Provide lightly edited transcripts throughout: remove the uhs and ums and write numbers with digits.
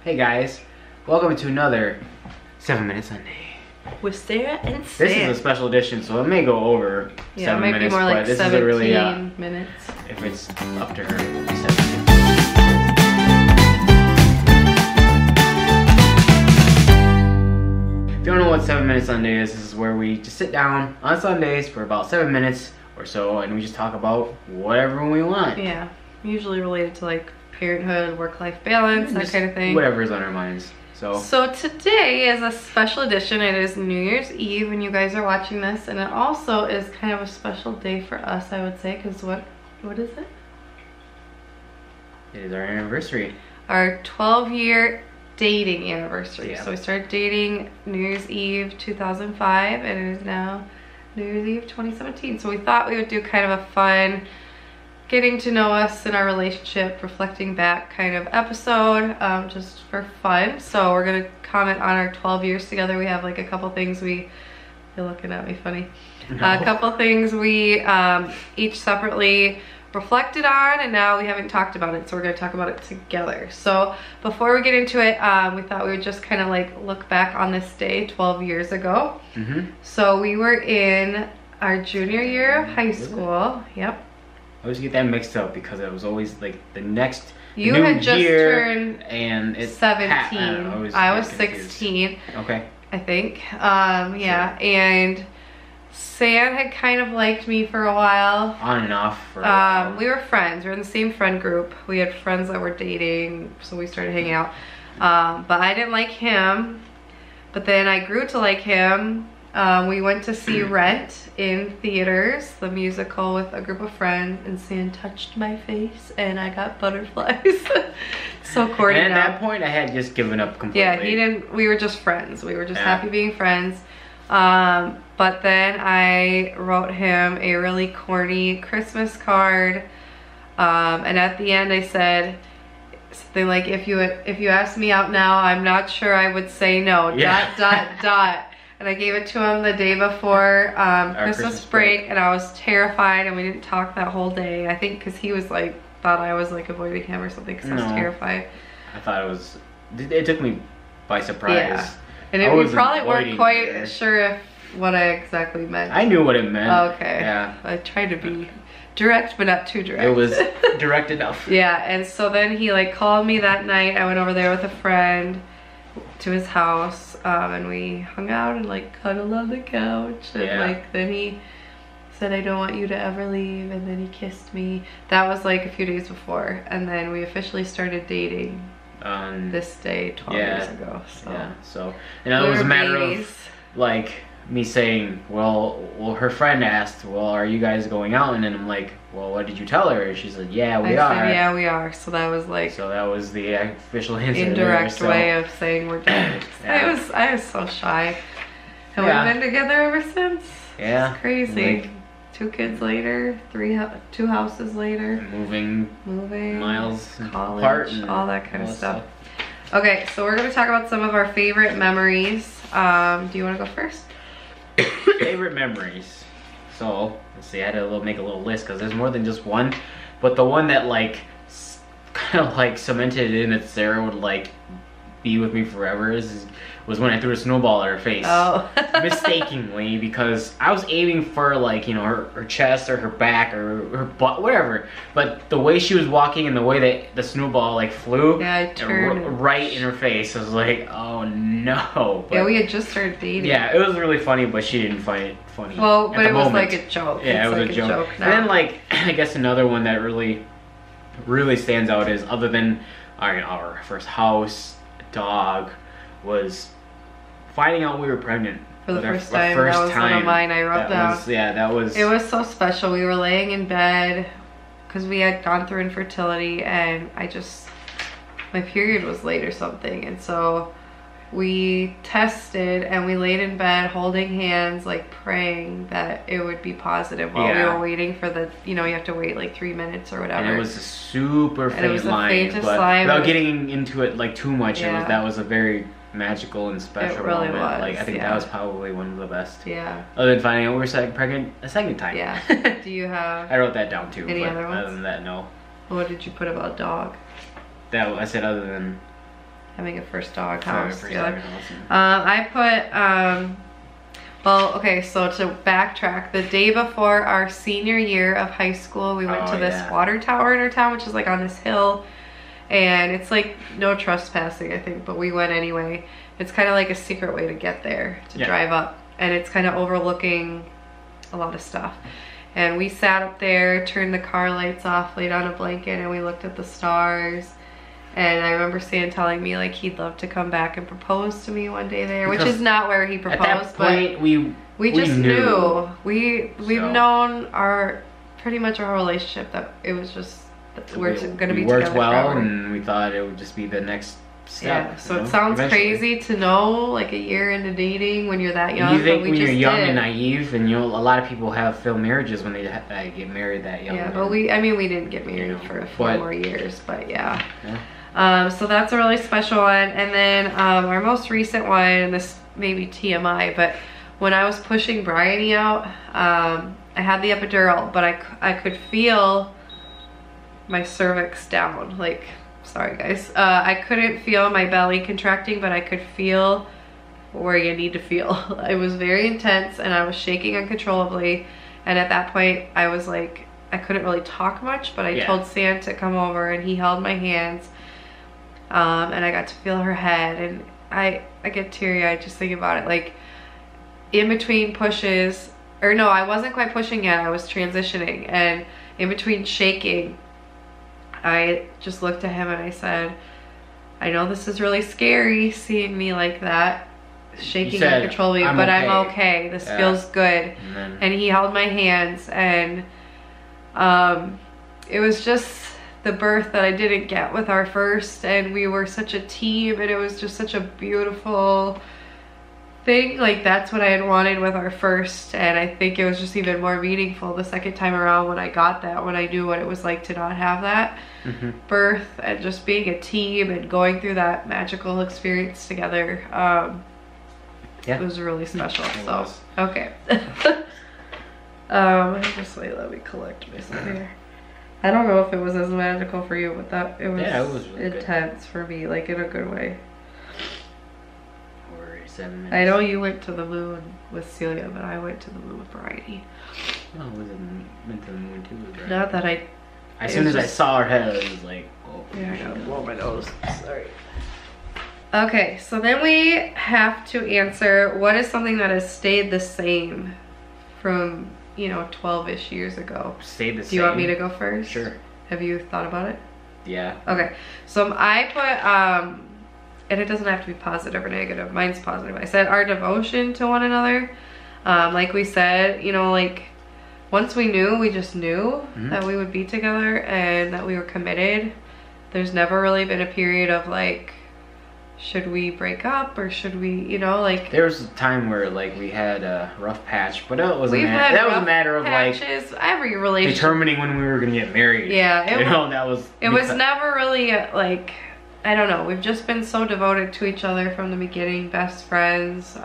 Hey guys, welcome to another 7 Minute Sunday with Sarah and Sam. This is a special edition, so it may go over 7 it might minutes, be more like but this 17 is a really, minutes. if it's up to her, it will be 17. If you don't know what 7 Minute Sunday is, this is where we just sit down on Sundays for about 7 minutes or so, and we just talk about whatever we want. Yeah, usually related to like parenthood, work-life balance, that kind of thing. Whatever is on our minds. So today is a special edition. It is New Year's Eve when you guys are watching this, and it also is kind of a special day for us, I would say, because what is it? It is our anniversary. Our 12-year dating anniversary. Yeah. So we started dating New Year's Eve 2005, and it is now New Year's Eve 2017. So we thought we would do kind of a fun getting to know us and our relationship, reflecting back kind of episode, just for fun. So we're gonna comment on our 12 years together. We have like a couple things you're looking at me funny. No. A couple things we each separately reflected on, and now we haven't talked about it, so we're gonna talk about it together. So before we get into it, we thought we would just kind of like look back on this day 12 years ago. So we were in our junior year of high school. Yep. I always get that mixed up because it was always like the next You new had just year turned and it's 17. I was confused. 16. Okay. I think. Yeah. And Sam had kind of liked me for a while. On and off for a while. We were friends. We were in the same friend group. We had friends that were dating, so we started hanging out. But I didn't like him. But then I grew to like him. We went to see Rent in theaters, the musical, with a group of friends, and Sam touched my face and I got butterflies. So corny. And at now. that point I had just given up completely. Yeah, we were just friends. We were just happy being friends. But then I wrote him a really corny Christmas card. And at the end I said something like, if you asked me out now, I'm not sure I would say no. Dot. And I gave it to him the day before Christmas break, and I was terrified, and we didn't talk that whole day. I think because he was like, thought I was like avoiding him or something because I was terrified. I thought it took me by surprise. Yeah. And we probably weren't quite sure what I exactly meant. I knew what it meant. Okay. Yeah. I tried to be direct, but not too direct. It was direct enough. Yeah, and so then he like called me that night. I went over there with a friend to his house, and we hung out and like cuddled on the couch, and like then he said, I don't want you to ever leave, and then he kissed me. That was like a few days before, and then we officially started dating this day 12 years ago. So and it was a matter of like me saying, well, her friend asked, well, are you guys going out? And then I'm like, well, what did you tell her? And she said, yeah, we are. Said, yeah, we are. So that was like, so that was the official answer. Indirect way of saying we're dating. I was so shy. And we've been together ever since. Yeah. It's crazy. Like, 2 kids later, 2 houses later. Moving miles college, apart. And all that kind of stuff. Okay, so we're going to talk about some of our favorite memories. Do you want to go first? Favorite memories. So let's see, I had to make a little list because there's more than just one, but the one that like kind of like cemented in that Sarah would like be with me forever was when I threw a snowball at her face. Oh. Mistakenly, because I was aiming for like, you know, her chest or her back or her butt, whatever. But the way she was walking and the way that the snowball like flew I turned right in her face, I was like, oh no. But, yeah, we had just started dating. Yeah, it was really funny, but she didn't find it funny. Well, but it was like a joke. Yeah, it was like a joke. And then like, I guess another one that really stands out is, other than our first house, dog, was finding out we were pregnant. For the first time. That was one of mine I wrote down. That was... It was so special. We were laying in bed because we had gone through infertility, and my period was late or something. And so we tested, and we laid in bed holding hands, like praying that it would be positive while we were waiting for the, you know, you have to wait like 3 minutes or whatever. And it was a super faint line, but without getting into it like too much, that was a very magical and special moment. Like, I think that was probably one of the best. Yeah. Other than finding out we were pregnant a second time. Yeah. Do you have... I wrote that down too. Any other ones? Other than that, no. What did you put about dog? That I said other than having a first dog house First together. dog house, I put, well, okay, so to backtrack, the day before our senior year of high school, we went to this water tower in our town, which is like on this hill, and it's like no trespassing, I think, but we went anyway. It's kind of like a secret way to get there, to drive up, and it's kind of overlooking a lot of stuff. And we sat up there, turned the car lights off, laid on a blanket, and we looked at the stars. And I remember Stan telling me like he'd love to come back and propose to me one day there, which is not where he proposed. At that point, but we just knew. We've known pretty much our whole relationship that it was just we're going to be together worked well, forever. and we thought it would just be the next step. Yeah. So it sounds crazy to know like a year into dating when you're that young. You think but we when just you're young did. and naive, and a lot of people have failed marriages when they get married that young. Yeah, but we didn't get married for 4 more years, but yeah. So that's a really special one. And then our most recent one, and this may be TMI, but when I was pushing Bryony out, I had the epidural, but I could feel my cervix down. Like, sorry guys. I couldn't feel my belly contracting, but I could feel where you need to feel. It was very intense and I was shaking uncontrollably. And at that point, I was like, I couldn't really talk much, but I told Stan to come over and he held my hands. And I got to feel her head, and I get teary-eyed just thinking about it. Like, in between pushes, or no, I wasn't quite pushing yet, I was transitioning, and in between shaking, I just looked at him and I said, I know this is really scary seeing me like that, shaking uncontrollably, but I'm okay. This feels good. And he held my hands, and it was just the birth that I didn't get with our first, and we were such a team, and it was just such a beautiful thing. Like, that's what I had wanted with our first, and I think it was just even more meaningful the second time around when I got that, when I knew what it was like to not have that birth, and just being a team and going through that magical experience together. It was really special. Okay. Just let me collect myself here. I don't know if it was as magical for you, but it was really intense for me, like in a good way. 7 minutes. I know you went to the moon with Celia, but I went to the moon with Bryony. No, I went to the moon too with Bryony. Not that as soon as I saw her head, I was like, oh. Yeah, I gotta blow my nose. Sorry. Okay, so then we have to answer, what is something that has stayed the same from 12-ish years ago? Stayed the same. Do you want me to go first? Sure. Have you thought about it? Yeah. Okay, so I put, and it doesn't have to be positive or negative. Mine's positive. I said our devotion to one another. Like we said, like once we knew, we just knew that we would be together and that we were committed. There's never really been a period of like, should we break up or should we, like. There was a time where like we had a rough patch, but that was a matter of patches, like every relationship, determining when we were gonna get married. Yeah, it was never really like, I don't know. We've just been so devoted to each other from the beginning, best friends,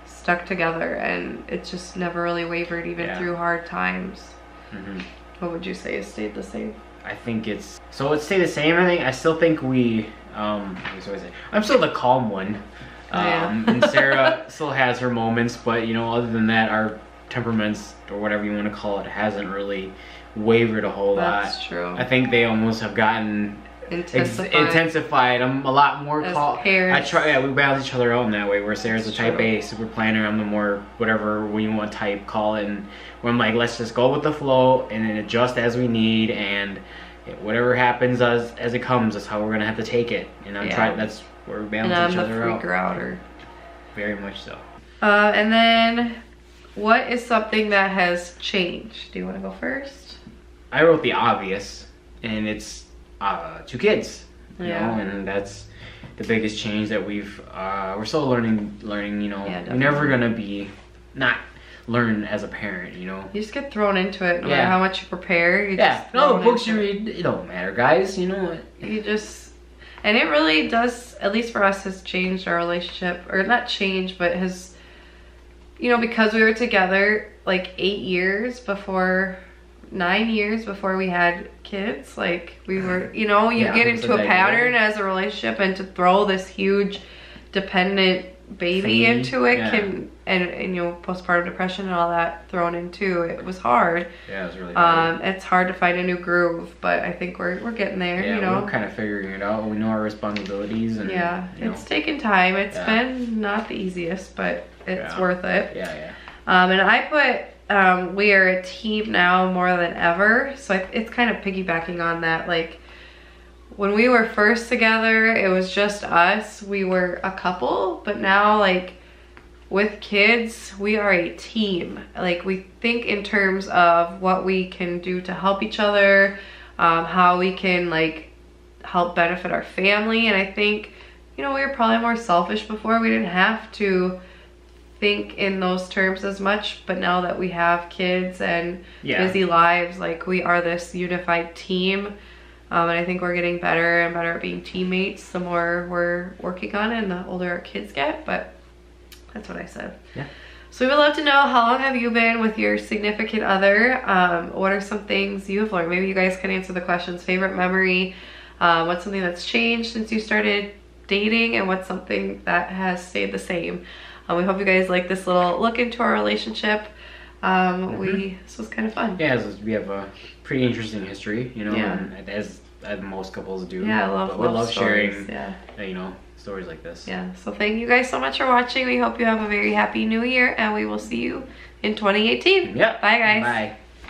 stuck together, and it just never really wavered even through hard times. What would you say has stayed the same? I think it stayed the same. I still think we. I'm still the calm one, and Sarah still has her moments, but other than that, our temperaments or whatever you want to call it hasn't really wavered a whole lot. That's true. I think they almost have gotten intensified. I'm a lot more calm. We balance each other out in that way, where Sarah's a type A super planner, I'm the more whatever we want type, call it, and where I'm like, let's just go with the flow and then adjust as we need, and whatever happens as it comes, that's how we're gonna have to take it. That's where we balance each other out. And I'm the freaker outer. Very much so. And then, what is something that has changed? Do you want to go first? I wrote the obvious, and it's 2 kids. You know, and that's the biggest change that we're still learning. We're never gonna be learn as a parent, You just get thrown into it, no matter how much you prepare. All the books you read, it don't matter, guys. You know what? And it really does, at least for us, has changed our relationship, or not changed, but has, because we were together like 8 years before 9 years before we had kids. Like we were, you know, you Yeah, get so into a that- pattern as a relationship, and to throw this huge dependent baby Thingy, into it yeah. can, and you know, postpartum depression and all that thrown into it was hard. Yeah, it was really hard. It's hard to find a new groove, but I think we're getting there. Yeah, you know, we're kind of figuring it out. We know our responsibilities, and yeah, you know, it's taken time. It's Yeah. been not the easiest, but it's Yeah. worth it. yeah. And I put, we are a team now more than ever. So it's kind of piggybacking on that. Like when we were first together, it was just us. We were a couple, but now like with kids, we are a team. Like we think in terms of what we can do to help each other, how we can like help benefit our family. And I think, you know, we were probably more selfish before. We didn't have to think in those terms as much, but now that we have kids and busy lives, like we are this unified team. And I think we're getting better and better at being teammates the more we're working on it and the older our kids get. But that's what I said. Yeah. So we would love to know, how long have you been with your significant other? What are some things you have learned? Maybe you guys can answer the questions. Favorite memory? What's something that's changed since you started dating, and what's something that has stayed the same? We hope you guys like this little look into our relationship. This was kind of fun. Yeah, we have a pretty interesting history, you know, Yeah. and as most couples do. Yeah, I love, we love stories. sharing, Yeah. you know, stories like this. Yeah, so thank you guys so much for watching. We hope you have a very happy new year, and we will see you in 2018. Yep. Bye, guys. Bye.